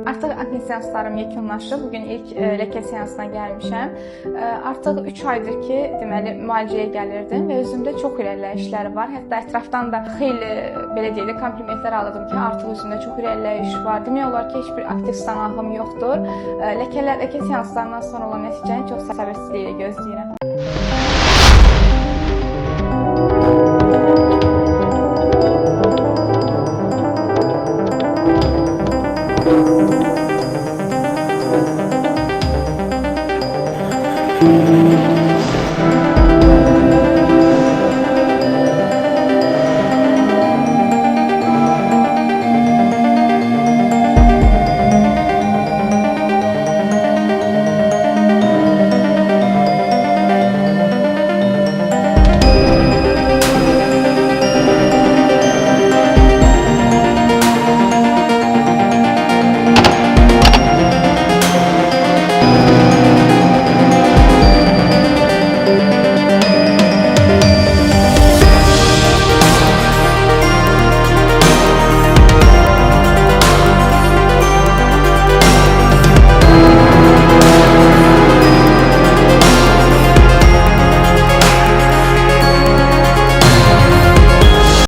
Artıq akne seanslarım yekunlaşıb. Bugün ilk ləkə seansına gəlmişəm. Artıq 3 aydır ki, deməli, müalicəyə gəlirdim və özümdə çox irəliləyişlər var. Hətta ətrafdan da xeyli, belə deyək də, komplimentlər alırdım ki, artıq özümdə çox irəliləyiş var. Demək olar ki, heç bir aktiv sınağım yoxdur. Ləkə seanslarından sonra olan nəticəni çox səbirsizliklə gözləyirəm. Thank you.